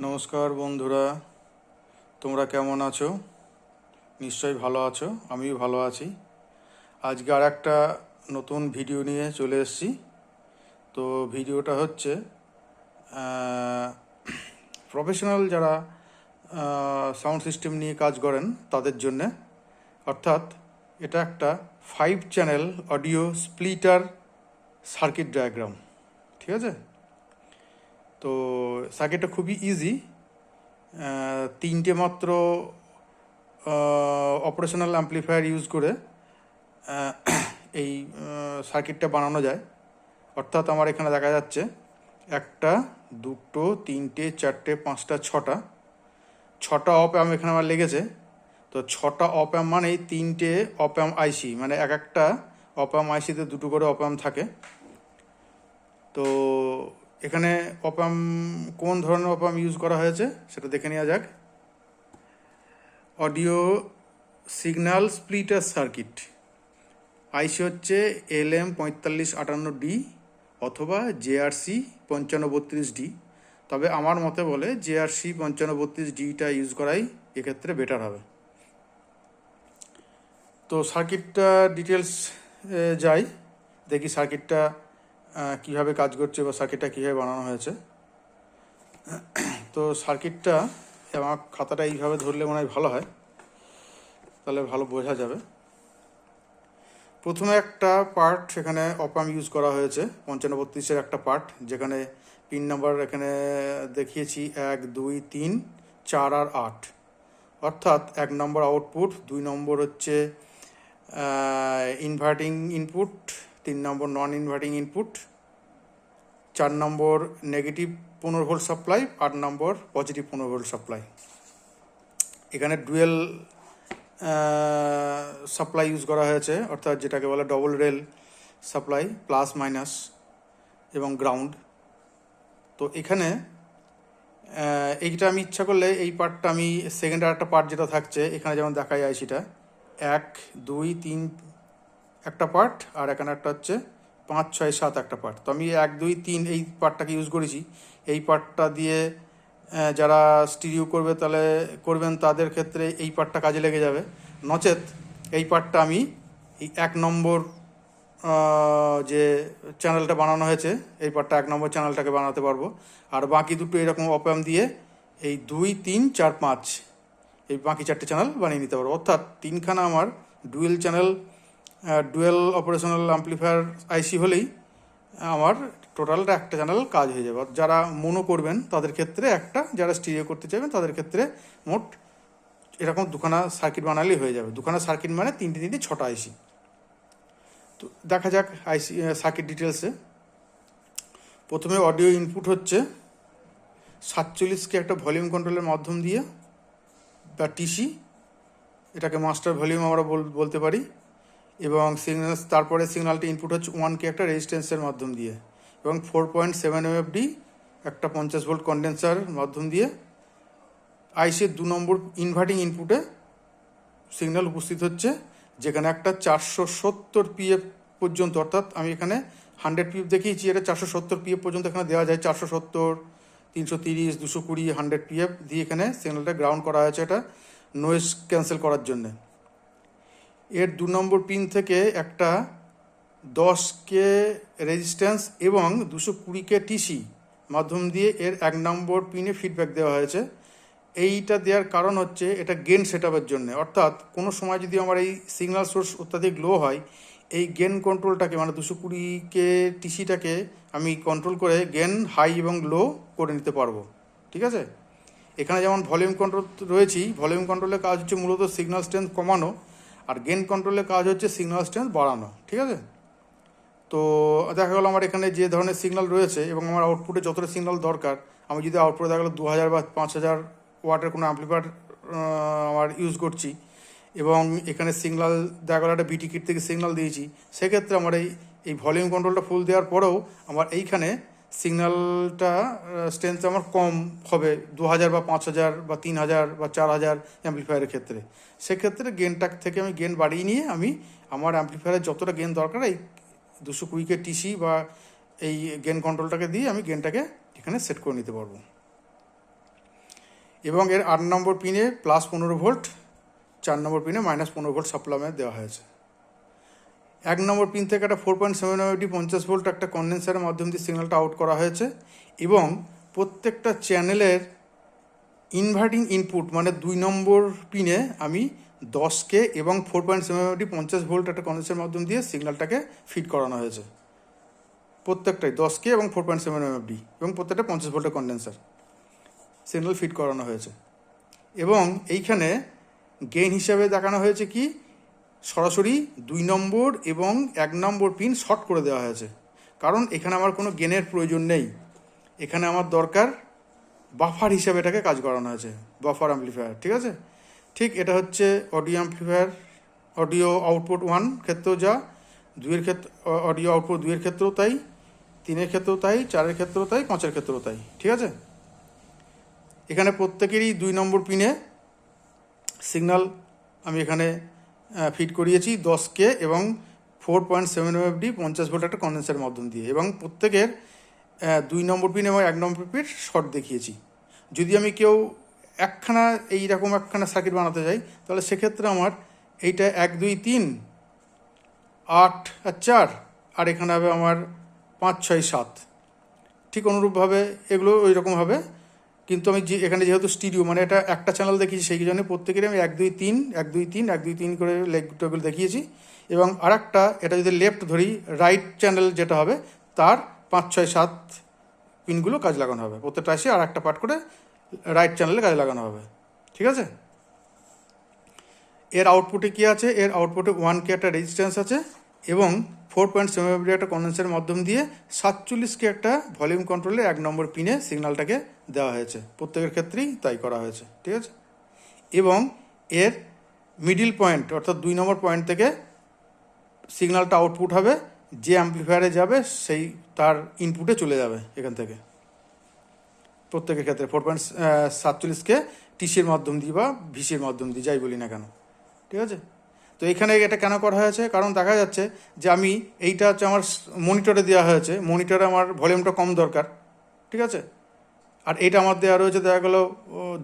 নমস্কার বন্ধুরা, তোমরা কেমন আছো? নিশ্চয়ই ভালো আছো, আমিও ভালো আছি। আজকে আর একটা নতুন ভিডিও নিয়ে চলে এসেছি। তো ভিডিওটা হচ্ছে প্রফেশনাল যারা সাউন্ড সিস্টেম নিয়ে কাজ করেন তাদের জন্যে। অর্থাৎ এটা একটা 5 channel audio splitter circuit diagram. ঠিক আছে? তো সার্কিটটা খুবই ইজি। 3টে মাত্র অপারেশনাল অ্যাম্প্লিফায়ার ইউজ করে এই সার্কিটটা বানানো যায়। অর্থাৎ আমার এখানে দেখা যাচ্ছে 1, 2, 3, 4, 5, 6টা অপ অ্যাম্প এখানে আমার লেগেছে। তো 6টা অপ অ্যাম্প মানেই 3টে অপ অ্যাম্প আইসি, মানে একটা অপ অ্যাম্প আইসিতে 2টো করে অপ অ্যাম্প থাকে। তো এখানে অপ অ্যাম্প কোন ধরনের অপ অ্যাম্প ইউজ করা হয়েছে সেটা দেখে নেওয়া যাক। অডিও সিগন্যাল স্প্লিটার সার্কিট, আইসি হচ্ছে LM4558D অথবা JRC 5532D। তবে আমার মতে বলে JRC 5532Dটা ইউজ করাই এক্ষেত্রে বেটার হবে। তো সার্কিটটা ডিটেলস যাই, দেখি সার্কিটটা কীভাবে কাজ করছে বা সার্কিটটা কীভাবে বানানো হয়েছে। তো সার্কিটটা আমার খাতাটা এইভাবে ধরলে মনে হয় ভালো হয়, তাহলে ভালো বোঝা যাবে। প্রথমে একটা পার্ট এখানে অপ অ্যাম্প ইউজ করা হয়েছে 5532-এর একটা পার্ট, যেখানে পিন নাম্বার এখানে দেখিয়েছি 1, 2, 3, 4 আর 8। অর্থাৎ 1 নম্বর আউটপুট, 2 নম্বর হচ্ছে ইনভার্টিং ইনপুট, 3 নম্বর নন ইনভার্টিং ইনপুট, 4 নম্বর নেগেটিভ 15 ভোল্ট সাপ্লাই, 8 নম্বর পজিটিভ 15 ভোল্ট সাপ্লাই। এখানে ডুয়েল সাপ্লাই ইউজ করা হয়েছে, অর্থাৎ যেটাকে বলে double rail supply, plus minus এবং গ্রাউন্ড। তো এখানে এইটা আমি ইচ্ছা করলে এই পার্টটা আমি সেকেন্ড আর একটা পার্ট যেটা থাকছে এখানে যেমন দেখা যায় সেটা 1, 2, 3 একটা পার্ট, আর এখানে একটা হচ্ছে 5, 6, 7 একটা পার্ট। তো আমি 1, 2, 3 এই পার্টটাকে ইউজ করেছি। এই পার্টটা দিয়ে যারা স্টিরিও করবেন তাদের ক্ষেত্রে এই পার্টটা কাজে লেগে যাবে। নচেত এই পার্টটা আমি এই 1 নম্বর যে চ্যানেলটা বানানো হয়েছে এই পার্টটা 1 নম্বর চ্যানেলটাকে বানাতে পারবো। আর বাকি দুটো এরকম অপ অ্যাম্প দিয়ে এই 2, 3, 4, 5 এই বাকি 4টে চ্যানেল বানিয়ে নিতে পারবো। অর্থাৎ 3খানা আমার dual channel dual operational amplifier IC হলেই আমার টোটালটা একটা চ্যানেল কাজ হয়ে যাবে। যারা মোনো করবেন তাদের ক্ষেত্রে একটা, যারা স্টিরিও করতে চাইবেন তাদের ক্ষেত্রে মোট এরকম 2খানা সার্কিট বানালেই হয়ে যাবে। 2খানা সার্কিট মানে 3টে 6টা আইসি। তো দেখা যাক আইসি সার্কিট ডিটেলসে। প্রথমে অডিও ইনপুট হচ্ছে 47কে একটা ভলিউম কন্ট্রোলের মাধ্যম দিয়ে বা টিসি, এটাকে মাস্টার ভলিউম আমরা বলতে পারি। এবং সিগন্যাল, তারপরে সিগন্যালটি ইনপুট হচ্ছে 1কে একটা রেজিস্ট্যান্সের মাধ্যম দিয়ে, এবং 4.7 MFD একটা 50 ভোল্ট কন্ডেন্সার মাধ্যম দিয়ে আইসির 2 নম্বর ইনভার্টিং ইনপুটে সিগন্যাল উপস্থিত হচ্ছে, যেখানে একটা 470 PF পর্যন্ত, অর্থাৎ আমি এখানে 100 PF দেখিয়েছি, এটা 470 PF পর্যন্ত এখানে দেওয়া যায়। 470, 330, 220, 100 PF দিয়ে এখানে সিগন্যালটা গ্রাউন্ড করা হয়েছে, এটা নয়েজ ক্যান্সেল করার জন্যে। এর 2 নম্বর পিন থেকে একটা 10K রেজিস্ট্যান্স এবং 220K টিসি মাধ্যম দিয়ে এর 1 নম্বর পিনে ফিডব্যাক দেওয়া হয়েছে। এইটা দেওয়ার কারণ হচ্ছে এটা গেন সেট আপের জন্যে। অর্থাৎ কোনো সময় যদি আমার এই সিগন্যাল সোর্স অত্যাধিক লো হয়, এই গেন কন্ট্রোলটাকে মানে 220K টিসিটাকে আমি কন্ট্রোল করে গেন হাই এবং লো করে নিতে পারবো। ঠিক আছে? এখানে যেমন ভলিউম কন্ট্রোল রয়েছি, ভলিউম কন্ট্রোলের কাজ হচ্ছে মূলত সিগন্যাল স্ট্রেংথ কমানো, আর গেন কন্ট্রোলের কাজ হচ্ছে সিগন্যাল স্ট্রেংথ বাড়ানো। ঠিক আছে? তো দেখা গেলো আমার এখানে যে ধরনের সিগন্যাল রয়েছে এবং আমার আউটপুটে যতটা সিগন্যাল দরকার, আমি যদি আউটপুটে দেখা গেলো 2000 বা 5000 ওয়াটের কোনো অ্যাম্প্লিফায়ার আমার ইউজ করছি, এবং এখানে সিগন্যাল দেখা গেলো একটা বিটি কিট থেকে সিগন্যাল দিয়েছি, সেক্ষেত্রে আমার এই ভলিউম কন্ট্রোলটা ফুল দেওয়ার পরেও আমার এইখানে সিগন্যালটা স্ট্রেংথ আমার কম হবে 2000 বা 5000 বা 3000 বা 4000 অ্যাম্প্লিফায়ারের ক্ষেত্রে। সেক্ষেত্রে গেনটা থেকে আমি গেন বাড়িয়ে নিয়ে আমি আমার অ্যাম্প্লিফায়ারের যতটা গেন দরকার এই 220K টিসি বা এই গেন কন্ট্রোলটাকে দিয়ে আমি গেনটাকে এখানে সেট করে নিতে পারবো। এবং এর 8 নম্বর পিনে +15 ভোল্ট, 4 নম্বর পিনে -15 ভোল্ট সাপ্লাই দেওয়া হয়েছে। 1 নম্বর পিন থেকে একটা 4.7 এমএফডি 50 ভোল্ট একটা কন্ডেন্সারের মাধ্যম দিয়ে সিগন্যালটা আউট করা হয়েছে এবং প্রত্যেকটা চ্যানেলের ইনভার্টিং ইনপুট মানে 2 নম্বর পিনে আমি 10K এবং 4.7 এমএফডি 50 ভোল্ট একটা কন্ডেন্সারের মাধ্যম দিয়ে সিগন্যালটাকে ফিড করানো হয়েছে। প্রত্যেকটাই 10K এবং 4.7 এমএফডি এবং প্রত্যেকটা 50 ভোল্টের কন্ডেন্সার সিগন্যাল ফিড করানো হয়েছে। এবং এইখানে গেইন হিসাবে দেখানো হয়েছে কি সরাসরি 2 নম্বর এবং 1 নম্বর পিন শর্ট করে দেওয়া হয়েছে, কারণ এখানে আমার কোনো গেনের প্রয়োজন নেই। এখানে আমার দরকার বাফার হিসাবে এটাকে কাজ করানো হয়েছে, বাফার অ্যাম্পলিফায়ার। ঠিক আছে, ঠিক এটা হচ্ছে অডিও অ্যাম্পলিফায়ার, অডিও আউটপুট 1 ক্ষেত্রেও যা, 2-এর ক্ষেত্রে অডিও আউটপুট 2-এর ক্ষেত্রেও তাই, 3-এর ক্ষেত্রেও তাই, 4-এর ক্ষেত্রেও তাই, 5-এর ক্ষেত্রেও তাই। ঠিক আছে, এখানে প্রত্যেকেরই 2 নম্বর পিনে সিগন্যাল আমি এখানে ফিড করিয়েছি 10K এবং 4.7 এমএফডি 50 ভোল্ট একটা কন্ডেন্সারের মাধ্যম দিয়ে, এবং প্রত্যেকের 2 নম্বর পিন এবং 1 নম্বর পিন শর্ট দেখিয়েছি। যদি আমি কেউ একখানা এইরকম একখানা সার্কিট বানাতে যাই তাহলে সেক্ষেত্রে আমার এইটা 1 2 3 8 আর 4 আর এখানে হবে আমার 5 6 7, ঠিক অনুরূপভাবে এগুলো ওই রকম হবে। কিন্তু আমি এখানে যেহেতু স্টিরিও মানে এটা একটা চ্যানেল দেখিয়েছি সেই জন্য প্রত্যেকেরই আমি 1 2 3 1 2 3 1 2 3 করে লেগ টেবিল দেখিয়েছি। এবং আর একটা এটা যদি লেফট ধরি রাইট চ্যানেল যেটা হবে তার 5 6 7 পিনগুলো কাজ লাগানো হবে, প্রত্যেকটা এসে আর একটা পার্ট করে রাইট চ্যানেলে কাজ লাগানো হবে। ঠিক আছে, এর আউটপুটে কী আছে, এর আউটপুটে 1K একটা রেজিস্ট্যান্স আছে এবং 4.7 এমএফডি একটা কন্ডেন্সারের মাধ্যম দিয়ে 47K একটা ভলিউম কন্ট্রোলে 1 নম্বর পিনে সিগন্যালটাকে দেওয়া হয়েছে। প্রত্যেকের ক্ষেত্রেই তাই করা হয়েছে। ঠিক আছে, এবং এর মিডিল পয়েন্ট অর্থাৎ 2 নম্বর পয়েন্ট থেকে সিগন্যালটা আউটপুট হবে, যে অ্যাম্পলিফায়ারে যাবে সেই তার ইনপুটে চলে যাবে এখান থেকে। প্রত্যেকের ক্ষেত্রে 4.47K টিসির মাধ্যম দিয়ে বা ভিসির মাধ্যম দিয়ে যাই বলি না কেন। ঠিক আছে, তো এখানে এটা কেন করা হয়েছে, কারণ দেখা যাচ্ছে যে আমি এইটা হচ্ছে আমার মনিটরে দেওয়া হয়েছে, মনিটরে আমার ভলিউমটা কম দরকার। ঠিক আছে, আর এইটা আমার দেওয়া রয়েছে দেখা গেলো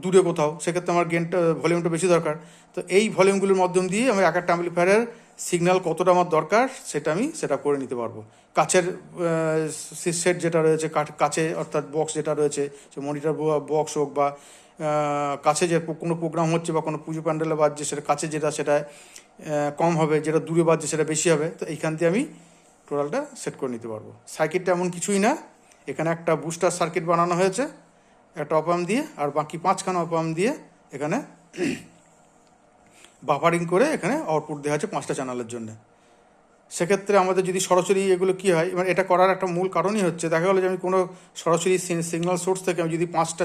দূরে কোথাও, সেক্ষেত্রে আমার গেনটা ভলিউমটা বেশি দরকার। তো এই ভলিউমগুলোর মাধ্যম দিয়ে আমি এক একটা অ্যাম্পলিফায়ারের সিগন্যাল কতটা আমার দরকার সেটা আমি সেটা করে নিতে পারবো। কাছের সেট যেটা রয়েছে কাছে অর্থাৎ বক্স যেটা রয়েছে, সে মনিটর বক্স হোক বা কাছে যে কোনো প্রোগ্রাম হচ্ছে বা কোনো পুজো প্যান্ডেলে বাজছে সেটা কাছে যেটা সেটা কম হবে, যেটা দূরে বাজছে সেটা বেশি হবে। তো এইখান দিয়ে আমি টোটালটা সেট করে নিতে পারবো। সার্কিটটা এমন কিছুই না, এখানে একটা বুস্টার সার্কিট বানানো হয়েছে একটা অপাম দিয়ে, আর বাকি 5খানা অপাম দিয়ে এখানে বাফারিং করে এখানে আউটপুট দেওয়া হচ্ছে 5টা চ্যানেলের জন্য। সেক্ষেত্রে আমাদের যদি সরাসরি এগুলো কী হয়, মানে এটা করার একটা মূল কারণই হচ্ছে দেখা গেলো যে আমি কোনো সরাসরি সিগন্যাল সোর্স থেকে আমি যদি 5টা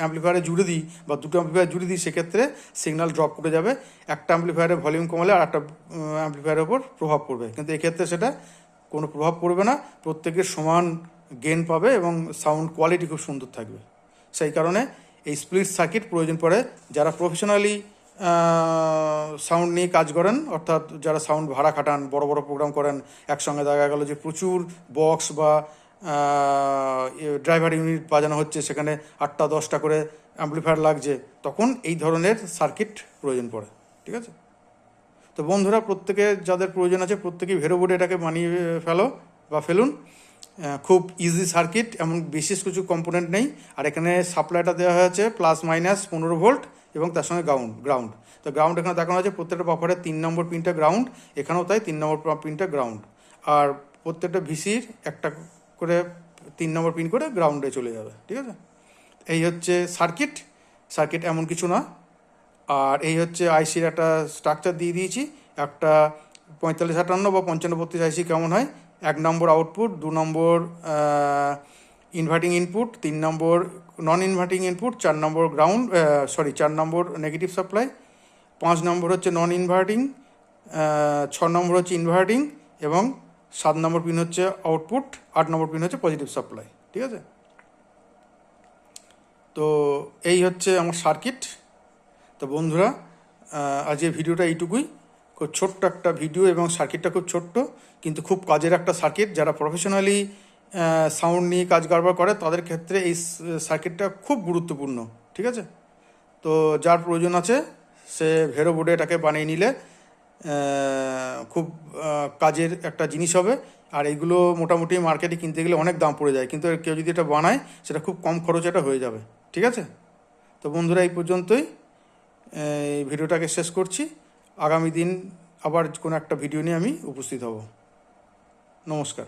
অ্যাম্পলিফায়ারে জুড়ে দিই বা 2টো অ্যাম্পলিফায়ার জুড়ে দিই সেক্ষেত্রে সিগন্যাল ড্রপ করে যাবে, একটা অ্যাম্পলিফায়ারের ভলিউম কমালে আর একটা অ্যাম্পলিফায়ারের ওপর প্রভাব পড়বে। কিন্তু এক্ষেত্রে সেটা কোনো প্রভাব পড়বে না, প্রত্যেকের সমান গেন পাবে এবং সাউন্ড কোয়ালিটি খুব সুন্দর থাকবে। সেই কারণে এই স্প্লিট সার্কিট প্রয়োজন পড়ে যারা প্রফেশনালি সাউন্ড নিয়ে কাজ করেন, অর্থাৎ যারা সাউন্ড ভাড়া খাটান, বড় বড় প্রোগ্রাম করেন, একসঙ্গে দেখা গেলো যে প্রচুর বক্স বা ড্রাইভার ইউনিট বাজানো হচ্ছে, সেখানে 8টা 10টা করে অ্যাম্পলিফায়ার লাগছে, তখন এই ধরনের সার্কিট প্রয়োজন পড়ে। ঠিক আছে, তো বন্ধুরা প্রত্যেকে যাদের প্রয়োজন আছে প্রত্যেকেই ভেরো বোর্ডে এটাকে বানিয়ে ফেলুন। খুব ইজি সার্কিট, এমন বিশেষ কিছু কম্পোনেন্ট নেই। আর এখানে সাপ্লাইটা দেওয়া হয়েছে +- 15 ভোল্ট এবং তার সঙ্গে গ্রাউন্ড। তো গ্রাউন্ড এখানে দেখানো হয়েছে প্রত্যেকটা বাফারের 3 নম্বর পিনটা গ্রাউন্ড, এখানেও তাই 3 নম্বর পিনটা গ্রাউন্ড, আর প্রত্যেকটা ভিসির একটা করে 3 নম্বর পিন করে গ্রাউন্ডে চলে যাবে। ঠিক আছে, এই হচ্ছে সার্কিট এমন কিছু না। আর এই হচ্ছে আইসির একটা স্ট্রাকচার দিয়ে দিয়েছি, একটা 4558 বা 5532 আইসি কেমন হয়। 1 নম্বর আউটপুট, 2 নম্বর ইনভার্টিং ইনপুট, 3 নম্বর নন ইনভার্টিং ইনপুট, 4 নম্বর 4 নম্বর নেগেটিভ সাপ্লাই, 5 নম্বর হচ্ছে নন ইনভার্টিং, 6 নম্বর হচ্ছে ইনভার্টিং এবং 7 নম্বর পিন হচ্ছে আউটপুট, 8 নম্বর পিন হচ্ছে পজিটিভ সাপ্লাই। ঠিক আছে, তো এই হচ্ছে আমার সার্কিট। তো বন্ধুরা আজ এই ভিডিওটা এইটুকুই, খুব ছোট্ট একটা ভিডিও এবং সার্কিটটা খুব ছোট্ট কিন্তু খুব কাজের একটা সার্কিট। যারা প্রফেশনালি সাউন্ড নিয়ে কাজ কারবার করে তাদের ক্ষেত্রে এই সার্কিটটা খুব গুরুত্বপূর্ণ। ঠিক আছে, তো যার প্রয়োজন আছে সে ভেরো বোর্ডে এটাকে বানিয়ে নিলে খুব কাজের একটা জিনিস হবে। আর এইগুলো মোটামুটি মার্কেটে কিনতে গেলে অনেক দাম পড়ে যায়, কিন্তু কেউ যদি এটা বানায় সেটা খুব কম খরচে এটা হয়ে যাবে। ঠিক আছে, তো বন্ধুরা এই পর্যন্তই এই ভিডিওটাকে শেষ করছি। আগামী দিন আবার কোনো একটা ভিডিও নিয়ে আমি উপস্থিত হব। নমস্কার।